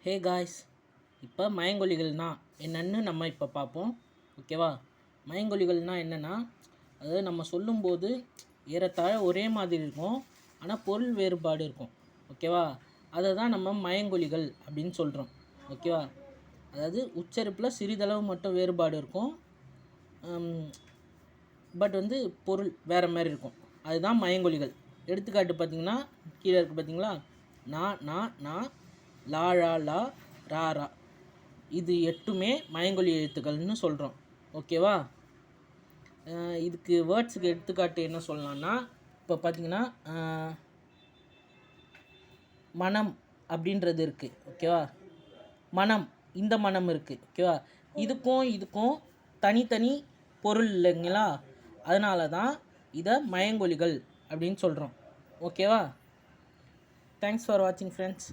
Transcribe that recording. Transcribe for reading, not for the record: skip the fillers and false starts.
Hey guys, இப்போ மயங்கொலிகள்னா என்னன்னு நம்ம இப்போ பார்ப்போம். ஓகேவா? மயங்கொலிகள்னால் என்னென்னா, அதாவது நம்ம சொல்லும்போது ஏறத்தாழ ஒரே மாதிரி இருக்கும், ஆனால் பொருள் வேறுபாடு இருக்கும். ஓகேவா? அதை தான் நம்ம மயங்கொலிகள் அப்படின்னு சொல்கிறோம். ஓகேவா? அதாவது உச்சரிப்பில் சிறிதளவு மட்டும் வேறுபாடு இருக்கும், பட் பொருள் வேறு மாதிரி இருக்கும். அதுதான் மயங்கொலிகள். எடுத்துக்காட்டு பார்த்திங்கன்னா, கீழே இருக்குது பார்த்தீங்களா? நா லா லா ரா ரா, இது 8மே மயங்கொலி எழுத்துக்கள்னு சொல்கிறோம். ஓகேவா? இதுக்கு வேர்ட்ஸுக்கு எடுத்துக்காட்டு என்ன சொல்லலாம்னா, இப்போ பார்த்திங்கன்னா மனம் அப்படின்றது இருக்குது. ஓகேவா? மனம், இந்த மனம் இருக்குது. ஓகேவா? இதுக்கும் தனித்தனி பொருள் இல்லைங்களா? அதனால தான் இதை மயங்கொலிகள் அப்படின்னு சொல்கிறோம். ஓகேவா? தேங்க்ஸ் ஃபார் வாட்சிங் ஃப்ரெண்ட்ஸ்.